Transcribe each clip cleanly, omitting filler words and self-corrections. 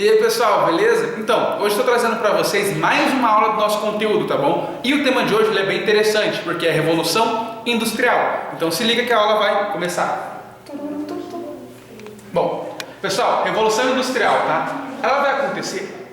E aí pessoal, beleza? Então, hoje estou trazendo para vocês mais uma aula do nosso conteúdo, tá bom? E o tema de hoje ele é bem interessante, porque é Revolução Industrial. Então se liga que a aula vai começar. Bom, pessoal, Revolução Industrial, tá? Ela vai acontecer.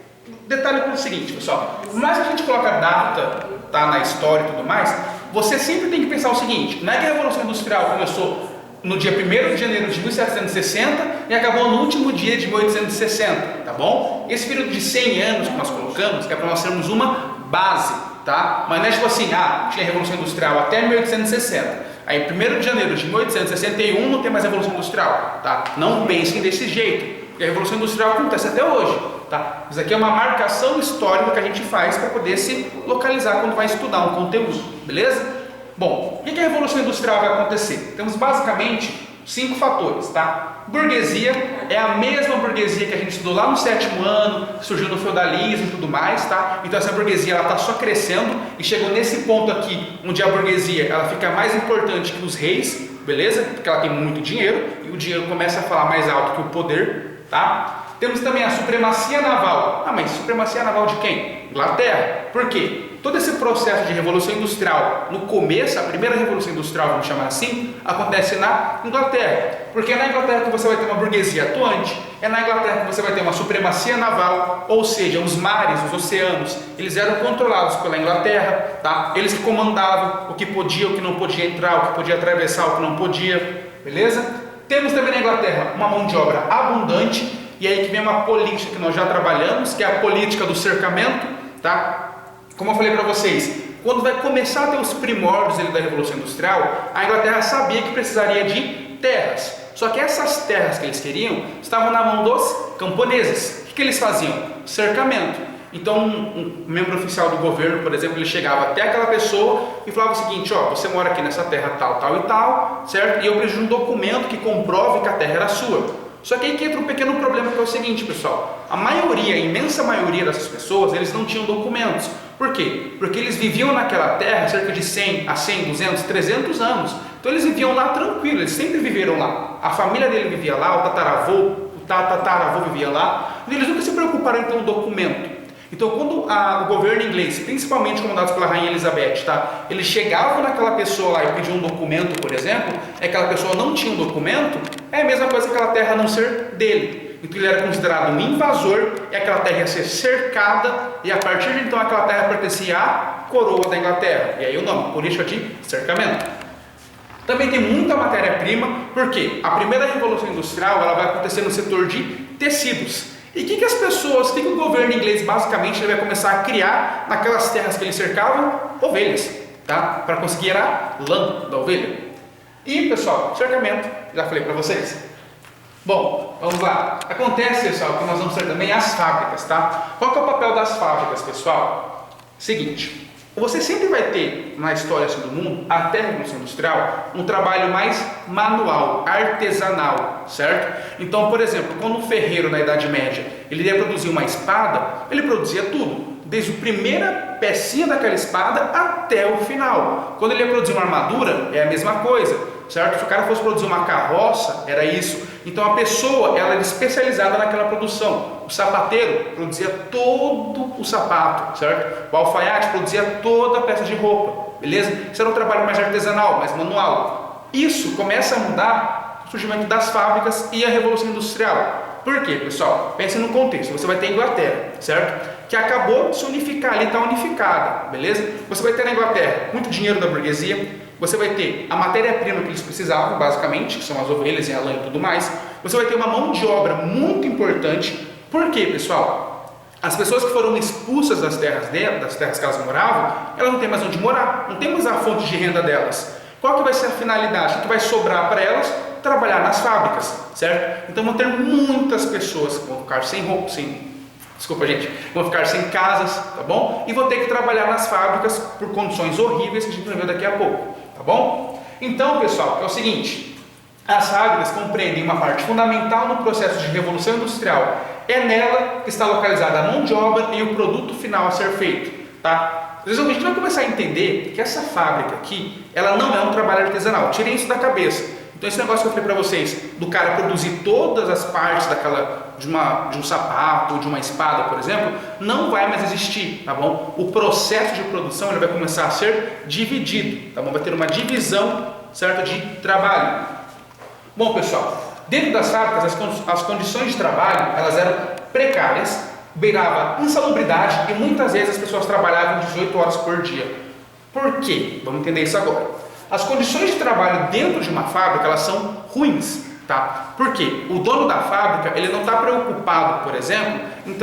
Detalhe é o seguinte, pessoal, por mais que a gente coloque a data, tá, na história e tudo mais, você sempre tem que pensar o seguinte: não é que a Revolução Industrial começou no dia 1º de janeiro de 1760 e acabou no último dia de 1860, tá bom? Esse período de 100 anos que nós colocamos é para nós termos uma base, tá? Mas não é tipo assim, tinha a Revolução Industrial até 1860, aí 1º de janeiro de 1861 não tem mais Revolução Industrial, tá? Não pensem desse jeito, porque a Revolução Industrial acontece até hoje, tá? Isso aqui é uma marcação histórica que a gente faz para poder se localizar quando vai estudar um conteúdo, beleza? Bom, o que a Revolução Industrial vai acontecer? Temos basicamente 5 fatores, tá? Burguesia é a mesma burguesia que a gente estudou lá no 7º ano, que surgiu no feudalismo e tudo mais, tá? Então essa burguesia ela está só crescendo e chegou nesse ponto aqui, onde a burguesia ela fica mais importante que os reis, beleza? Porque ela tem muito dinheiro e o dinheiro começa a falar mais alto que o poder, tá? Temos também a supremacia naval. Mas supremacia naval de quem? Inglaterra. Por quê? Todo esse processo de Revolução Industrial, no começo, a primeira Revolução Industrial, vamos chamar assim, acontece na Inglaterra. Porque é na Inglaterra que você vai ter uma burguesia atuante, é na Inglaterra que você vai ter uma supremacia naval, ou seja, os mares, os oceanos, eles eram controlados pela Inglaterra, tá? Eles que comandavam o que podia, o que não podia entrar, o que podia atravessar, o que não podia, beleza? Temos também na Inglaterra uma mão de obra abundante, e aí que vem uma política que nós já trabalhamos, que é a política do cercamento, tá? Como eu falei para vocês, quando vai começar a ter os primórdios da Revolução Industrial, a Inglaterra sabia que precisaria de terras. Só que essas terras que eles queriam estavam na mão dos camponeses. O que eles faziam? Cercamento. Então um membro oficial do governo, por exemplo, ele chegava até aquela pessoa e falava o seguinte: você mora aqui nessa terra tal, tal e tal, certo? E eu preciso de um documento que comprove que a terra era sua. Só que aí que entra um pequeno problema, que é o seguinte, pessoal: a maioria, a imensa maioria dessas pessoas, eles não tinham documentos. Por quê? Porque eles viviam naquela terra cerca de 100 a 100, 200, 300 anos. Então eles viviam lá tranquilo, eles sempre viveram lá. A família dele vivia lá, o tataravô vivia lá. E eles nunca se preocuparam em ter um documento. Então quando o governo inglês, principalmente comandado pela Rainha Elizabeth, eles chegavam naquela pessoa lá e pediam um documento, por exemplo, aquela pessoa não tinha um documento, é a mesma coisa que aquela terra não ser dele. Então ele era considerado um invasor e aquela terra ia ser cercada, e a partir de então aquela terra pertencia à coroa da Inglaterra. E aí o nome, política de cercamento. Também tem muita matéria-prima, porque a primeira Revolução Industrial ela vai acontecer no setor de tecidos. E o que as pessoas, o que o governo inglês basicamente ele vai começar a criar naquelas terras que eles cercavam? Ovelhas, tá? Para conseguir a lã da ovelha. E pessoal, cercamento, já falei para vocês. Bom, vamos lá. Acontece, pessoal, que nós vamos ter também as fábricas, tá? Qual que é o papel das fábricas, pessoal? Seguinte, você sempre vai ter na história assim, do mundo, até a Revolução Industrial, um trabalho mais manual, artesanal, certo? Então, por exemplo, quando um ferreiro na Idade Média ele ia produzir uma espada, ele produzia tudo, desde a primeira pecinha daquela espada até o final. Quando ele ia produzir uma armadura, é a mesma coisa, certo? Se o cara fosse produzir uma carroça, era isso. Então a pessoa ela era especializada naquela produção. O sapateiro produzia todo o sapato, certo? O alfaiate produzia toda a peça de roupa, beleza? Isso era um trabalho mais artesanal, mais manual. Isso começa a mudar com o surgimento das fábricas e a Revolução Industrial. Por quê, pessoal? Pense no contexto. Você vai ter a Inglaterra, certo? Que acabou de se unificar, ali está unificada, beleza? Você vai ter na Inglaterra muito dinheiro da burguesia. Você vai ter a matéria-prima que eles precisavam, basicamente, que são as ovelhas e a lã e tudo mais. Você vai ter uma mão de obra muito importante. Por quê, pessoal? As pessoas que foram expulsas das terras que elas moravam, elas não têm mais onde morar, não tem mais a fonte de renda delas. Qual que vai ser a finalidade? O que vai sobrar para elas? Trabalhar nas fábricas, certo? Então vão ter muitas pessoas que vão ficar sem roupa, vão ficar sem casas, tá bom? E vão ter que trabalhar nas fábricas por condições horríveis que a gente vai ver daqui a pouco, tá bom? Então, pessoal, é o seguinte: as fábricas compreendem uma parte fundamental no processo de revolução industrial. É nela que está localizada a mão de obra e o produto final a ser feito, tá? A gente vai começar a entender que essa fábrica aqui, ela não é um trabalho artesanal. Tirem isso da cabeça. Então esse negócio que eu falei para vocês, do cara produzir todas as partes de um sapato ou de uma espada, por exemplo, não vai mais existir, tá bom? O processo de produção ele vai começar a ser dividido, tá bom? Vai ter uma divisão, certo, de trabalho. Bom, pessoal, dentro das fábricas as condições de trabalho elas eram precárias, beirava insalubridade e muitas vezes as pessoas trabalhavam 18 horas por dia. Por quê? Vamos entender isso agora. As condições de trabalho dentro de uma fábrica elas são ruins, tá? Por quê? O dono da fábrica ele não está preocupado, por exemplo, em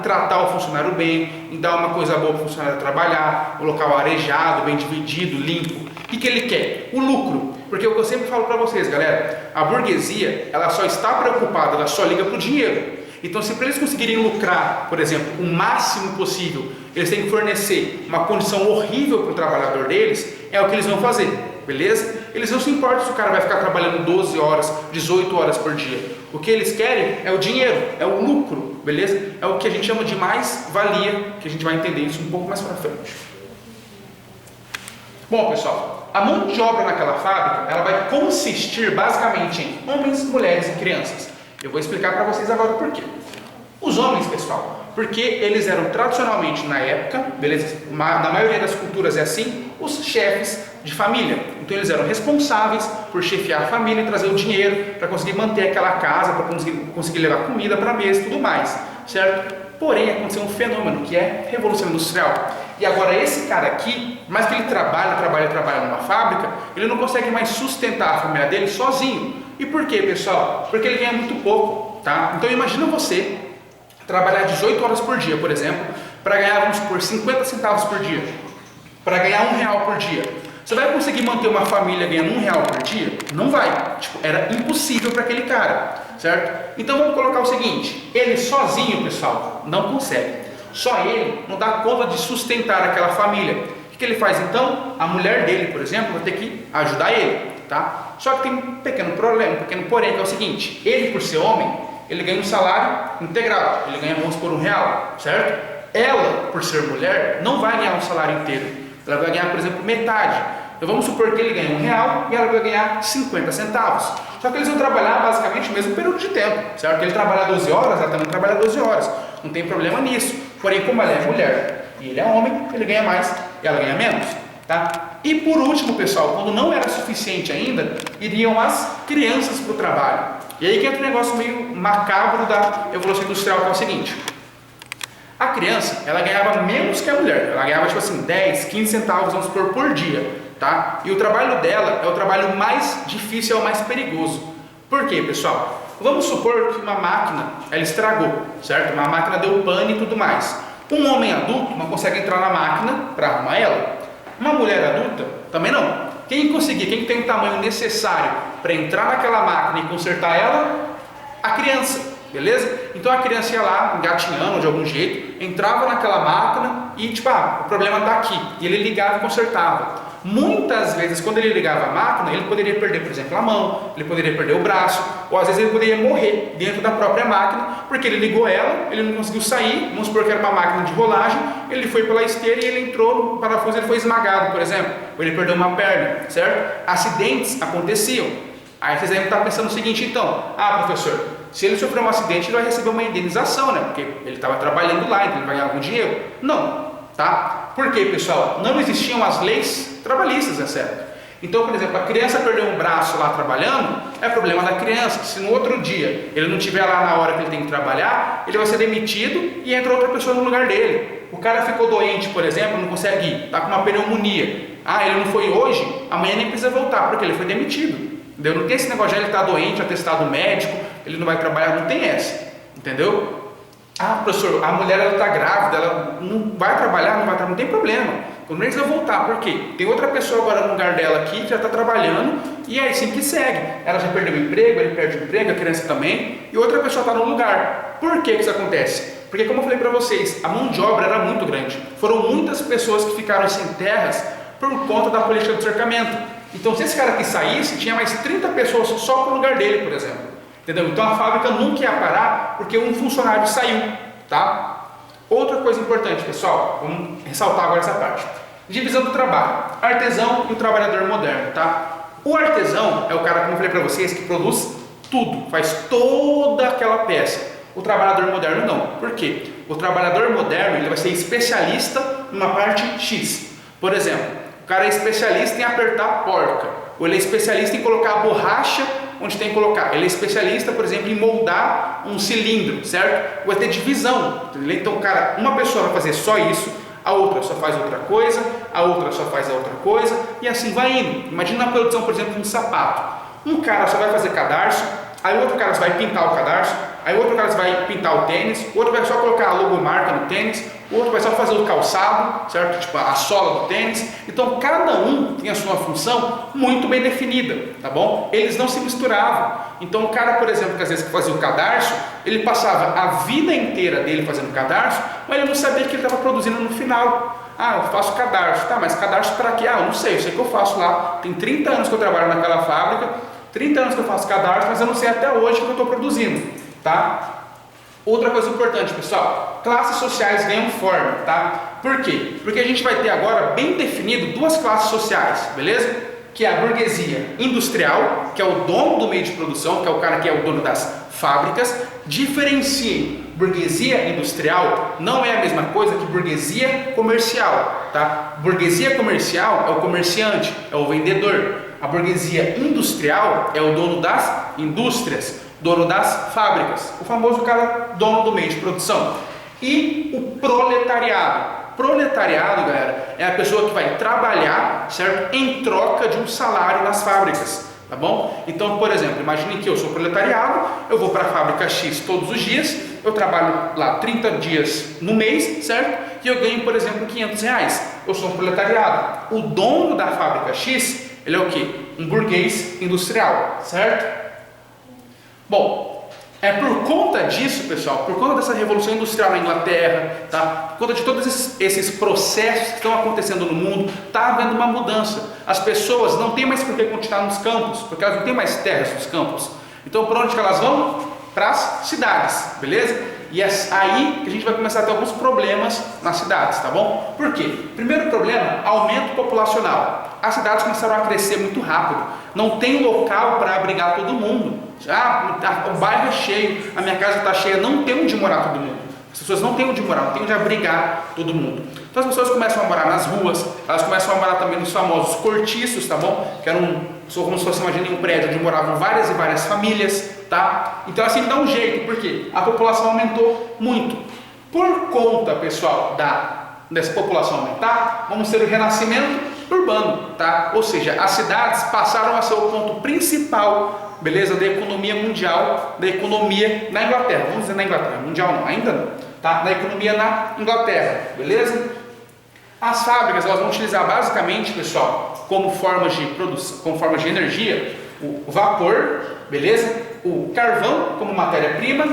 tratar o funcionário bem, em dar uma coisa boa para o funcionário trabalhar, o local arejado, bem dividido, limpo. O que ele quer? O lucro. Porque o que eu sempre falo para vocês, galera, a burguesia ela só está preocupada, ela só liga para o dinheiro. Então, se para eles conseguirem lucrar, por exemplo, o máximo possível, eles têm que fornecer uma condição horrível para o trabalhador deles, é o que eles vão fazer, beleza? Eles não se importam se o cara vai ficar trabalhando 12 horas, 18 horas por dia. O que eles querem é o dinheiro, é o lucro, beleza? É o que a gente chama de mais-valia, que a gente vai entender isso um pouco mais para frente. Bom, pessoal, a mão de obra naquela fábrica, ela vai consistir basicamente em homens, mulheres e crianças. Eu vou explicar para vocês agora por quê. Os homens, pessoal, porque eles eram tradicionalmente na época, beleza? Na maioria das culturas é assim, os chefes de família. Então eles eram responsáveis por chefiar a família e trazer o dinheiro para conseguir manter aquela casa, para conseguir levar comida para a mesa e tudo mais, certo? Porém, aconteceu um fenômeno que é a Revolução Industrial. E agora esse cara aqui, mais que ele trabalha numa fábrica, ele não consegue mais sustentar a família dele sozinho. E por quê, pessoal? Porque ele ganha muito pouco, tá? Então imagina você trabalhar 18 horas por dia, por exemplo, para ganhar, vamos supor, 50 centavos por dia, para ganhar R$1 por dia. Você vai conseguir manter uma família ganhando R$1 por dia? Não vai. Tipo, era impossível para aquele cara, certo? Então vamos colocar o seguinte, ele sozinho, pessoal, não consegue. Só ele não dá conta de sustentar aquela família. O que ele faz então? A mulher dele, por exemplo, vai ter que ajudar ele, tá? Só que tem um pequeno problema, um pequeno porém, que é o seguinte, ele por ser homem, ele ganha um salário integral, ele ganha, vamos por R$1, certo? Ela, por ser mulher, não vai ganhar um salário inteiro, ela vai ganhar, por exemplo, metade. Então vamos supor que ele ganha R$1 e ela vai ganhar 50 centavos. Só que eles vão trabalhar basicamente o mesmo período de tempo, certo? Ele trabalha 12 horas, ela também trabalha 12 horas, não tem problema nisso. Porém, como ela é mulher e ele é homem, ele ganha mais e ela ganha menos, tá? E por último, pessoal, quando não era suficiente ainda, iriam as crianças para o trabalho. E aí que entra um negócio meio macabro da Revolução Industrial, que é o seguinte. A criança, ela ganhava menos que a mulher. Ela ganhava, tipo assim, 10, 15 centavos, vamos supor, por dia, tá? E o trabalho dela é o trabalho mais difícil, é o mais perigoso. Por quê, pessoal? Vamos supor que uma máquina, ela estragou, certo? Uma máquina deu pane e tudo mais. Um homem adulto não consegue entrar na máquina para arrumar ela. Uma mulher adulta, também não. Quem conseguir, quem tem o tamanho necessário para entrar naquela máquina e consertar ela? A criança, beleza? Então a criança ia lá, engatinhando de algum jeito, entrava naquela máquina e tipo, o problema está aqui. E ele ligava e consertava. Muitas vezes, quando ele ligava a máquina, ele poderia perder, por exemplo, a mão, ele poderia perder o braço, ou às vezes ele poderia morrer dentro da própria máquina, porque ele ligou ela, ele não conseguiu sair, vamos supor que era uma máquina de rolagem, ele foi pela esteira e ele entrou no parafuso, ele foi esmagado, por exemplo, ou ele perdeu uma perna, certo? Acidentes aconteciam. Aí vocês devem estar pensando o seguinte, então, professor, se ele sofreu um acidente, ele vai receber uma indenização, né? Porque ele estava trabalhando lá, então ele vai ganhar algum dinheiro. Não, tá? Por quê, pessoal? Não existiam as leis trabalhistas, é certo? Então, por exemplo, a criança perdeu um braço lá trabalhando, é problema da criança. Se no outro dia ele não estiver lá na hora que ele tem que trabalhar, ele vai ser demitido e entra outra pessoa no lugar dele. O cara ficou doente, por exemplo, não consegue ir, está com uma pneumonia. Ele não foi hoje, amanhã nem precisa voltar, porque ele foi demitido. Entendeu? Não tem esse negócio de ele está doente, atestado médico, ele não vai trabalhar, não tem essa. Entendeu? Professor, a mulher está grávida, ela não vai trabalhar, não tem problema. Quando eles vão voltar, por quê? Tem outra pessoa agora no lugar dela aqui que já está trabalhando e é assim que segue. Ela já perdeu o emprego, ele perde o emprego, a criança também, e outra pessoa está no lugar. Por que isso acontece? Porque, como eu falei para vocês, a mão de obra era muito grande. Foram muitas pessoas que ficaram sem terras por conta da política do cercamento. Então, se esse cara aqui saísse, tinha mais 30 pessoas só para o lugar dele, por exemplo. Entendeu? Então a fábrica nunca ia parar porque um funcionário saiu, tá? Outra coisa importante, pessoal, vamos ressaltar agora essa parte. Divisão do trabalho, artesão e o trabalhador moderno, tá? O artesão é o cara, como eu falei para vocês, que produz tudo, faz toda aquela peça. O trabalhador moderno não. Por quê? O trabalhador moderno ele vai ser especialista numa parte X. Por exemplo, o cara é especialista em apertar a porca, ou ele é especialista em colocar a borracha onde tem que colocar. Ele é especialista, por exemplo, em moldar um cilindro, certo? Vai ter divisão. Então, cara, uma pessoa vai fazer só isso, a outra só faz outra coisa, a outra só faz a outra coisa, e assim vai indo. Imagina na produção, por exemplo, de um sapato. Um cara só vai fazer cadarço, aí o outro cara vai pintar o cadarço, aí o outro cara vai pintar o tênis, o outro vai só colocar a logomarca no tênis, o outro vai só fazer o calçado, certo? Tipo a sola do tênis. Então cada um tem a sua função muito bem definida, tá bom? Eles não se misturavam. Então o cara, por exemplo, que às vezes fazia o cadarço, ele passava a vida inteira dele fazendo cadarço, mas ele não sabia que ele estava produzindo no final. Ah, eu faço cadarço, tá, mas cadarço para quê? Ah, eu não sei, eu sei que eu faço lá, tem 30 anos que eu trabalho naquela fábrica, 30 anos que eu faço cadarço, mas eu não sei até hoje o que eu estou produzindo, tá? Outra coisa importante, pessoal, classes sociais ganham forma, tá? Por quê? Porque a gente vai ter agora bem definido duas classes sociais, beleza? Que é a burguesia industrial, que é o dono do meio de produção, que é o cara que é o dono das fábricas. Diferencie, burguesia industrial não é a mesma coisa que burguesia comercial, tá? Burguesia comercial é o comerciante, é o vendedor. A burguesia industrial é o dono das indústrias, dono das fábricas, o famoso cara dono do meio de produção. E o proletariado. Proletariado, galera, é a pessoa que vai trabalhar, certo? Em troca de um salário nas fábricas, tá bom? Então, por exemplo, imagine que eu sou proletariado, eu vou para a fábrica X todos os dias, eu trabalho lá 30 dias no mês, certo? E eu ganho, por exemplo, R$500. Eu sou um proletariado. O dono da fábrica X, ele é o quê? Um burguês industrial, certo? Bom, é por conta disso, pessoal, por conta dessa revolução industrial na Inglaterra, tá? Por conta de todos esses processos que estão acontecendo no mundo, está havendo uma mudança. As pessoas não têm mais por que continuar nos campos, porque elas não têm mais terras nos campos. Então, por onde que elas vão? Para as cidades, beleza? E é aí que a gente vai começar a ter alguns problemas nas cidades, tá bom? Por quê? Primeiro problema, aumento populacional. As cidades começaram a crescer muito rápido, não tem local para abrigar todo mundo. O bairro é cheio, a minha casa está cheia, não tem onde morar todo mundo. As pessoas não têm onde morar, não tem onde abrigar todo mundo. Então as pessoas começam a morar nas ruas, elas começam a morar também nos famosos cortiços, tá bom? Que eram como se fosse, imagine, um prédio onde moravam várias e várias famílias, tá? Então assim dá um jeito, porque a população aumentou muito. Por conta, pessoal, dessa população aumentar, vamos ter o renascimento urbano, tá? Ou seja, as cidades passaram a ser o ponto principal, beleza, da economia mundial, da economia na Inglaterra, vamos dizer na Inglaterra, mundial não, ainda não, tá? Da economia na Inglaterra, beleza? As fábricas, elas vão utilizar basicamente, pessoal, como formas de produção, como formas de energia, o vapor, beleza? O carvão como matéria-prima,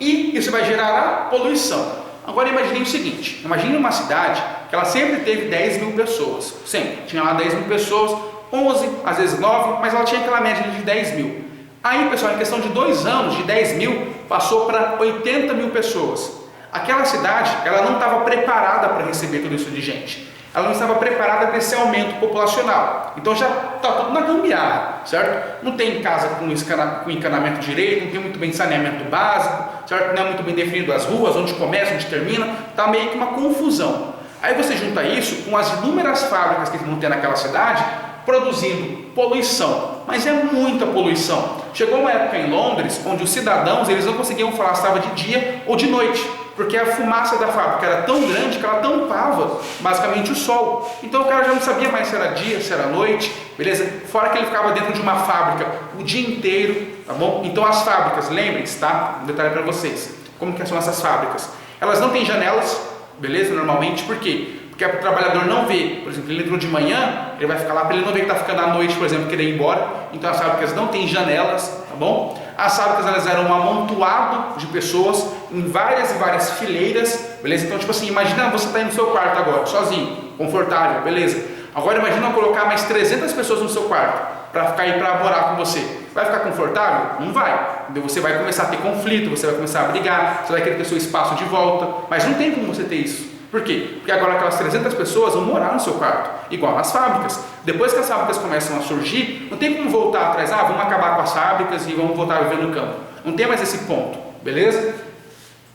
e isso vai gerar a poluição. Agora imagine o seguinte, imagine uma cidade que ela sempre teve 10 mil pessoas, sempre, tinha lá 10 mil pessoas, 11, às vezes 9, mas ela tinha aquela média de 10 mil. Aí, pessoal, em questão de 2 anos, de 10 mil, passou para 80 mil pessoas. Aquela cidade, ela não estava preparada para receber tudo isso de gente. Ela não estava preparada para esse aumento populacional. Então já está tudo na gambiarra, certo? Não tem casa com encanamento direito, não tem muito bem saneamento básico, certo? Não é muito bem definido as ruas, onde começa, onde termina, está meio que uma confusão. Aí você junta isso com as inúmeras fábricas que vão ter naquela cidade, produzindo poluição, mas é muita poluição. Chegou uma época em Londres, onde os cidadãos eles não conseguiam falar se estava de dia ou de noite, porque a fumaça da fábrica era tão grande que ela tampava basicamente o sol. Então o cara já não sabia mais se era dia, se era noite, beleza? Fora que ele ficava dentro de uma fábrica o dia inteiro, tá bom? Então as fábricas, lembrem-se, tá? Um detalhe para vocês, como que são essas fábricas? Elas não têm janelas, beleza? Normalmente, por quê? Porque o trabalhador não vê, por exemplo, ele entrou de manhã, ele vai ficar lá para ele não ver que está ficando à noite, por exemplo, querer ir embora. Então as fábricas não têm janelas, tá bom? As fábricas elas eram um amontoado de pessoas em várias e várias fileiras, beleza? Então tipo assim, imagina você tá aí no seu quarto agora, sozinho, confortável, beleza? Agora imagina colocar mais 300 pessoas no seu quarto para ficar aí para morar com você. Vai ficar confortável? Não vai. Você vai começar a ter conflito, você vai começar a brigar, você vai querer ter seu espaço de volta, mas não tem como você ter isso. Por quê? Porque agora aquelas 300 pessoas vão morar no seu quarto, igual nas fábricas. Depois que as fábricas começam a surgir, não tem como voltar atrás, vamos acabar com as fábricas e vamos voltar a viver no campo. Não tem mais esse ponto, beleza?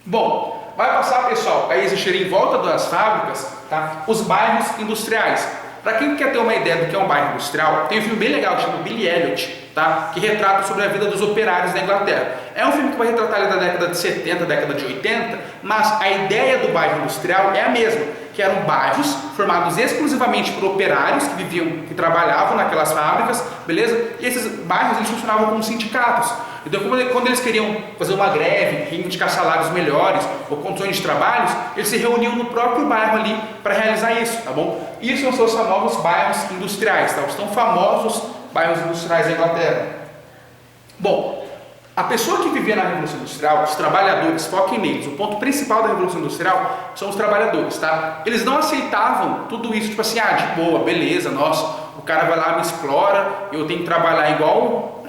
Bom, vai passar, pessoal, a existir em volta das fábricas, tá, os bairros industriais. Para quem quer ter uma ideia do que é um bairro industrial, tem um filme bem legal chamado Billy Elliot, tá, que retrata sobre a vida dos operários da Inglaterra. É um filme que vai retratar ali da década de 70, década de 80, mas a ideia do bairro industrial é a mesma, que eram bairros formados exclusivamente por operários que viviam, que trabalhavam naquelas fábricas, beleza? E esses bairros eles funcionavam como sindicatos. Então, quando eles queriam fazer uma greve, reivindicar salários melhores ou condições de trabalho, eles se reuniam no próprio bairro ali para realizar isso, tá bom? Isso são os famosos bairros industriais, tá? Os tão famosos bairros industriais da Inglaterra. Bom, a pessoa que vivia na Revolução Industrial, os trabalhadores, foquem neles. O ponto principal da Revolução Industrial são os trabalhadores, tá? Eles não aceitavam tudo isso, tipo assim, de boa, beleza, nossa, o cara vai lá, me explora, eu tenho que trabalhar igual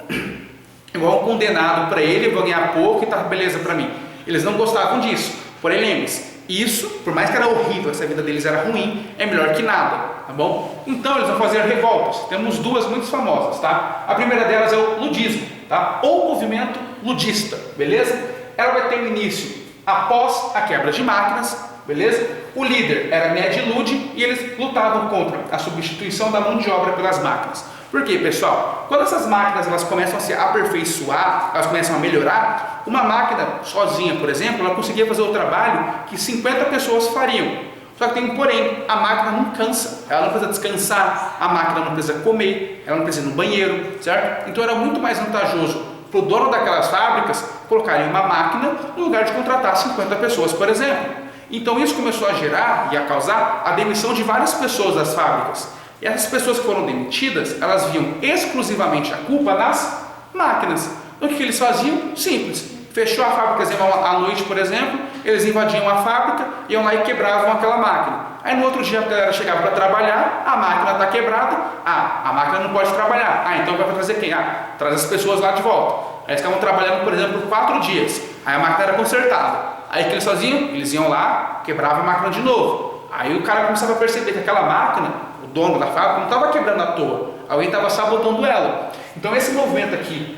um condenado para ele, eu vou ganhar pouco e tá beleza para mim. Eles não gostavam disso. Porém, lembre-se, isso, por mais que era horrível, essa vida deles era ruim, é melhor que nada, tá bom? Então eles vão fazer revoltas. Temos duas muito famosas, tá? A primeira delas é o ludismo, tá? Ou movimento ludista, beleza? Ela vai ter um início após a quebra de máquinas, beleza? O líder era Ned Ludd e eles lutavam contra a substituição da mão de obra pelas máquinas. Por quê, pessoal? Quando essas máquinas elas começam a se aperfeiçoar, elas começam a melhorar, uma máquina sozinha, por exemplo, ela conseguia fazer o trabalho que 50 pessoas fariam. Só que tem um porém, a máquina não cansa, ela não precisa descansar, a máquina não precisa comer, ela não precisa ir no banheiro, certo? Então era muito mais vantajoso para o dono daquelas fábricas colocarem uma máquina no lugar de contratar 50 pessoas, por exemplo. Então isso começou a gerar e a causar a demissão de várias pessoas das fábricas. E essas pessoas que foram demitidas, elas viam exclusivamente a culpa nas máquinas. Então o que eles faziam? Simples. Fechou a fábrica à noite, por exemplo, eles invadiam a fábrica, iam lá e quebravam aquela máquina. Aí no outro dia a galera chegava para trabalhar, a máquina está quebrada, a máquina não pode trabalhar. Então vai trazer quem? Traz as pessoas lá de volta. Aí eles estavam trabalhando, por exemplo, por 4 dias. Aí a máquina era consertada. Aí o que eles faziam? Eles iam lá, quebravam a máquina de novo. Aí o cara começava a perceber que aquela máquina, o dono da fábrica, não estava quebrando à toa. Alguém estava sabotando ela. Então esse movimento aqui,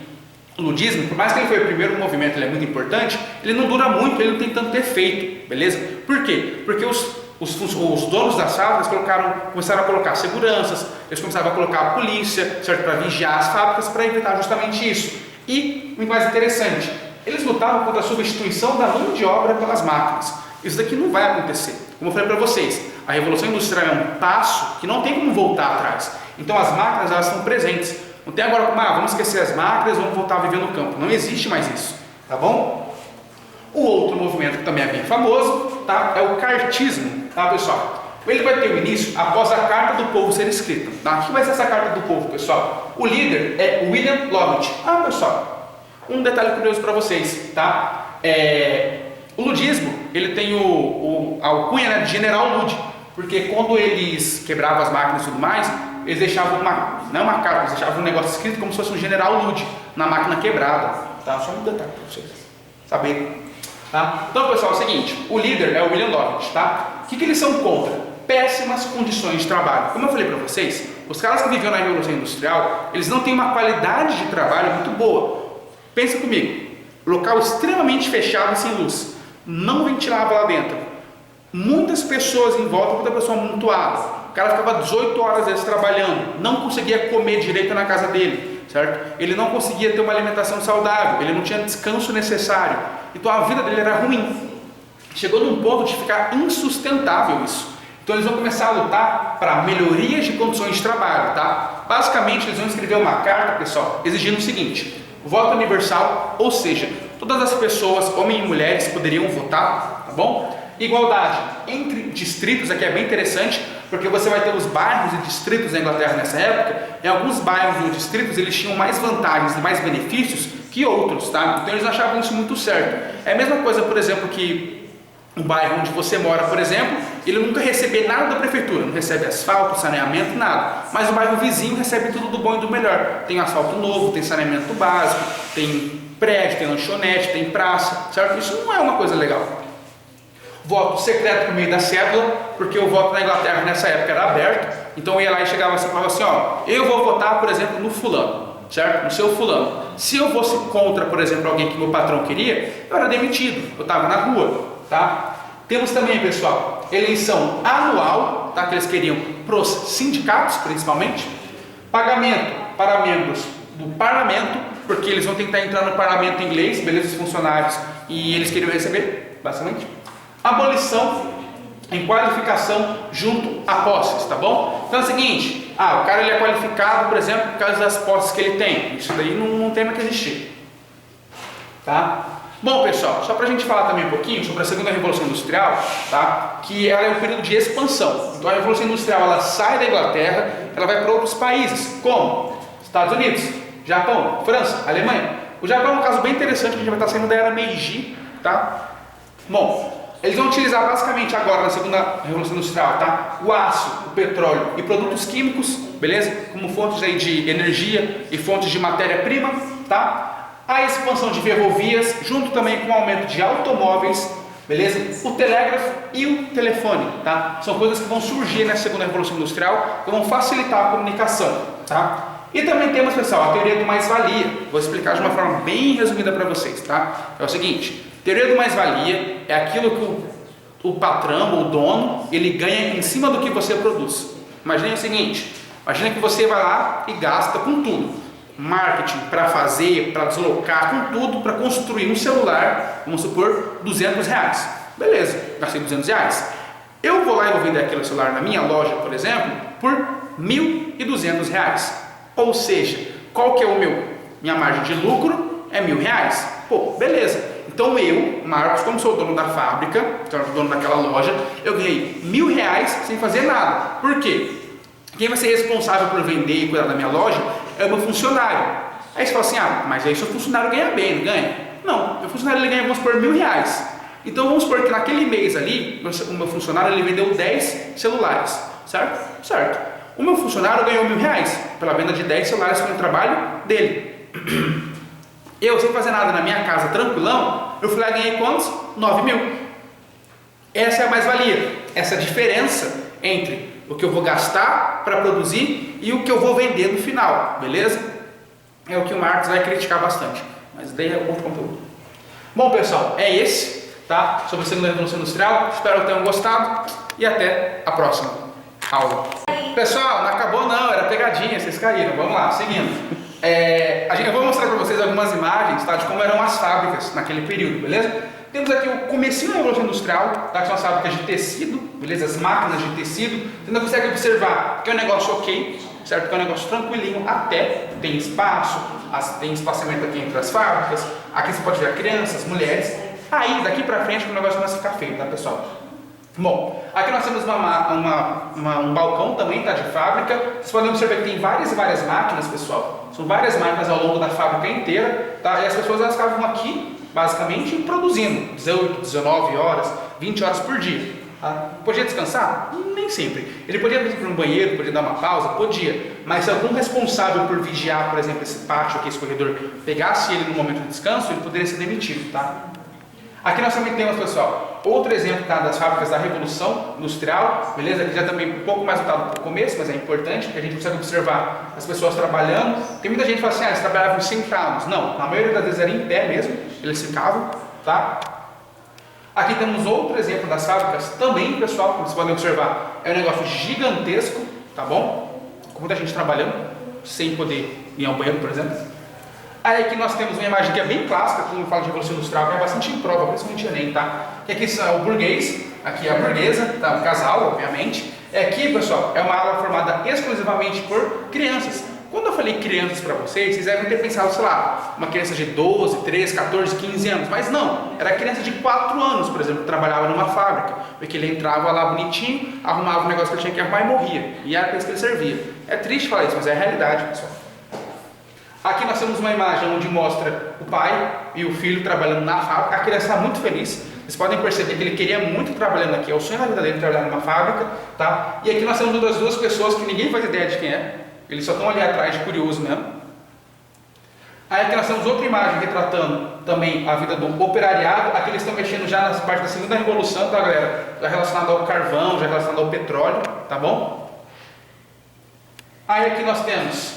o ludismo, por mais que ele foi o primeiro movimento, ele é muito importante, ele não dura muito, ele não tem tanto efeito, beleza? Por quê? Porque os donos das fábricas começaram a colocar seguranças, eles começaram a colocar a polícia, certo? Para vigiar as fábricas, para evitar justamente isso. E, o mais interessante, eles lutavam contra a substituição da mão de obra pelas máquinas. Isso daqui não vai acontecer. Como eu falei para vocês, a Revolução Industrial é um passo que não tem como voltar atrás. Então as máquinas elas estão presentes. Não tem agora como, vamos esquecer as máquinas, vamos voltar a viver no campo. Não existe mais isso, tá bom? O outro movimento que também é bem famoso, tá? É o cartismo, tá, pessoal? Ele vai ter o início após a Carta do Povo ser escrita, tá? O que vai ser essa Carta do Povo, pessoal? O líder é William Lovett. Pessoal, um detalhe curioso para vocês, tá? O ludismo, ele tem a alcunha de General Lud, porque quando eles quebravam as máquinas e tudo mais, eles deixavam uma carta, eles deixavam um negócio escrito como se fosse um General Lud na máquina quebrada, tá? Só um detalhe para vocês saberem, tá? Então, pessoal, é o seguinte, o líder é o William Lovett, tá? O que eles são contra? Péssimas condições de trabalho. Como eu falei para vocês, os caras que viviam na Revolução Industrial, eles não têm uma qualidade de trabalho muito boa. Pensa comigo, local extremamente fechado e sem luz, não ventilava lá dentro, muitas pessoas em volta, muita pessoa amontoada, o cara ficava 18 horas às vezes trabalhando, não conseguia comer direito na casa dele, certo? Ele não conseguia ter uma alimentação saudável, ele não tinha descanso necessário, então a vida dele era ruim, chegou num ponto de ficar insustentável isso. Então eles vão começar a lutar para melhorias de condições de trabalho, tá? Basicamente eles vão escrever uma carta, pessoal, exigindo o seguinte: voto universal, ou seja, todas as pessoas, homens e mulheres, poderiam votar, tá bom? Igualdade entre distritos, aqui é bem interessante, porque você vai ter os bairros e distritos na Inglaterra nessa época. Em alguns bairros e distritos eles tinham mais vantagens e mais benefícios que outros, tá? Então eles achavam isso muito certo. É a mesma coisa, por exemplo, que o bairro onde você mora, por exemplo, ele nunca recebe nada da prefeitura, não recebe asfalto, saneamento, nada. Mas o bairro vizinho recebe tudo do bom e do melhor. Tem asfalto novo, tem saneamento básico, tem prédio, tem lanchonete, tem praça, certo? Isso não é uma coisa legal. voto secreto por meio da cédula, porque o voto na Inglaterra nessa época era aberto, então eu ia lá e chegava assim e falava assim, ó, eu vou votar, por exemplo, no fulano, certo? No seu fulano. Se eu fosse contra, por exemplo, alguém que meu patrão queria, eu era demitido, eu estava na rua, tá? Temos também, pessoal, eleição anual, tá? Que eles queriam para os sindicatos, principalmente, pagamento para membros do parlamento, porque eles vão tentar entrar no parlamento inglês, beleza, os funcionários, e eles queriam receber, basicamente. Abolição em qualificação junto a posses, tá bom? Então é o seguinte, o cara ele é qualificado, por exemplo, por causa das posses que ele tem. Isso daí não tem mais que existir, tá? Bom, pessoal, só para a gente falar também um pouquinho sobre a segunda revolução industrial, tá? Que ela é um período de expansão. Então a revolução industrial ela sai da Inglaterra, ela vai para outros países, como Estados Unidos, Japão, França, Alemanha. O Japão é um caso bem interessante, que a gente vai estar saindo da era Meiji, tá? Bom, eles vão utilizar basicamente agora na segunda revolução industrial, tá? O aço, o petróleo e produtos químicos, beleza? Como fontes aí de energia e fontes de matéria-prima, tá? A expansão de ferrovias, junto também com o aumento de automóveis, beleza? O telégrafo e o telefone, tá? São coisas que vão surgir na segunda revolução industrial, que vão facilitar a comunicação, tá? E também temos, pessoal, a teoria do mais-valia. Vou explicar de uma forma bem resumida para vocês, tá? É o seguinte, teoria do mais-valia é aquilo que o patrão, o dono, ele ganha em cima do que você produz. Imagine o seguinte, imagine que você vai lá e gasta com tudo. Marketing para fazer, para deslocar, com tudo, para construir um celular, vamos supor, R$200. Beleza, gastei R$200. Eu vou lá e vou vender aquele celular na minha loja, por exemplo, por R$1.200. Ou seja, qual que é minha margem de lucro? É R$1.000. Pô, beleza. Então eu, Marcos, como sou o dono da fábrica, então o dono daquela loja, eu ganhei R$1.000 sem fazer nada. Por quê? Quem vai ser responsável por vender e cuidar da minha loja é o meu funcionário. Aí você fala assim, mas aí seu funcionário ganha bem, não ganha? Não, meu funcionário ele ganha, vamos supor, R$1.000. Então vamos supor que naquele mês ali, o meu funcionário ele vendeu 10 celulares, certo? Certo. O meu funcionário ganhou R$1.000 pela venda de 10 celulares com o trabalho dele. Eu, sem fazer nada na minha casa, tranquilão, eu fui lá e ganhei quantos? 9.000. Essa é a mais-valia, essa diferença entre o que eu vou gastar para produzir e o que eu vou vender no final, beleza? É o que o Marx vai criticar bastante, mas daí é outro conteúdo. Bom, pessoal, é esse, tá? Sobre a segunda revolução industrial. Espero que tenham gostado e até a próxima aula. Pessoal, não acabou não, era pegadinha, vocês caíram. Vamos lá, seguindo. Eu vou mostrar para vocês algumas imagens, tá, de como eram as fábricas naquele período, beleza? Temos aqui o comecinho da Revolução Industrial, tá, que são as fábricas de tecido, beleza? As máquinas de tecido. Você ainda consegue observar que é um negócio ok, certo? Que é um negócio tranquilinho, até tem espaço, tem espaçamento aqui entre as fábricas. Aqui você pode ver crianças, mulheres. Aí, daqui pra frente, o negócio começa a ficar feio, tá, pessoal? Bom, aqui nós temos um balcão também, tá, de fábrica. Vocês podem observar que tem várias e várias máquinas, pessoal. São várias máquinas ao longo da fábrica inteira, tá? E as pessoas elas ficavam aqui, basicamente, produzindo 18, 19 horas, 20 horas por dia. Tá? Podia descansar? Nem sempre. Ele podia ir para um banheiro, podia dar uma pausa? Podia. Mas se algum responsável por vigiar, por exemplo, esse pátio aqui, esse corredor, pegasse ele no momento de descanso, ele poderia ser demitido, tá? Aqui nós também temos, pessoal, outro exemplo, tá, das fábricas da Revolução Industrial, beleza? Aqui já também um pouco mais voltado para o começo, mas é importante, porque a gente consegue observar as pessoas trabalhando. Tem muita gente que fala assim, eles trabalhavam sentados. Não, na maioria das vezes era em pé mesmo, eles ficavam, tá? Aqui temos outro exemplo das fábricas também, pessoal, como vocês podem observar, é um negócio gigantesco, tá bom? Com muita gente trabalhando, sem poder ir ao banheiro, por exemplo. Aí aqui nós temos uma imagem que é bem clássica, quando eu falo de Revolução Industrial, que é bastante em prova, principalmente em Enem, tá? Que aqui é o burguês, aqui é a burguesa, tá? O casal, obviamente. Aqui, pessoal, é uma aula formada exclusivamente por crianças. Quando eu falei crianças para vocês, vocês devem ter pensado, sei lá, uma criança de 12, 13, 14, 15 anos. Mas não, era criança de 4 anos, por exemplo, que trabalhava numa fábrica. Porque ele entrava lá bonitinho, arrumava o negócio que ele tinha que arrumar e morria. E era para isso que ele servia. É triste falar isso, mas é a realidade, pessoal. Aqui nós temos uma imagem onde mostra o pai e o filho trabalhando na fábrica. A criança está muito feliz. Vocês podem perceber que ele queria muito trabalhando aqui. É o sonho da vida dele trabalhar numa fábrica, tá? E aqui nós temos uma das duas pessoas que ninguém faz ideia de quem é. Eles só estão ali atrás de curioso mesmo. Aí aqui nós temos outra imagem retratando também a vida do operariado. Aqui eles estão mexendo já nas partes da segunda revolução, tá, galera? Já relacionado ao carvão, já relacionado ao petróleo, tá bom? Aí aqui nós temos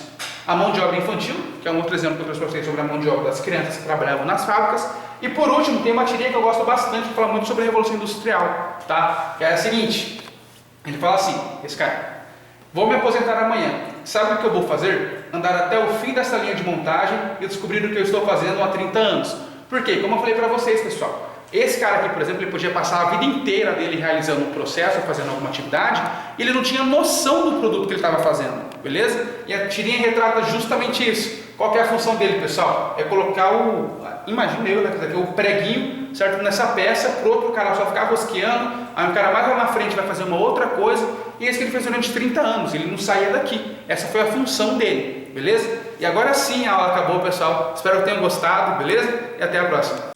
a mão de obra infantil, que é um outro exemplo que eu trouxe para vocês sobre a mão de obra das crianças que trabalhavam nas fábricas. E por último, tem uma tirinha que eu gosto bastante, que fala muito sobre a Revolução Industrial, tá? Que é a seguinte, ele fala assim, esse cara: vou me aposentar amanhã, sabe o que eu vou fazer? Andar até o fim dessa linha de montagem e descobrir o que eu estou fazendo há 30 anos. Por quê? Como eu falei para vocês, pessoal, esse cara aqui, por exemplo, ele podia passar a vida inteira dele realizando um processo, fazendo alguma atividade, e ele não tinha noção do produto que ele estava fazendo, beleza? E a tirinha retrata justamente isso. Qual que é a função dele, pessoal? É colocar imagina eu, né, o preguinho, certo? Nessa peça, para outro cara só ficar rosqueando, aí um cara mais lá na frente vai fazer uma outra coisa, e é isso que ele fez durante 30 anos, ele não saía daqui. Essa foi a função dele, beleza? E agora sim a aula acabou, pessoal. Espero que tenham gostado, beleza? E até a próxima.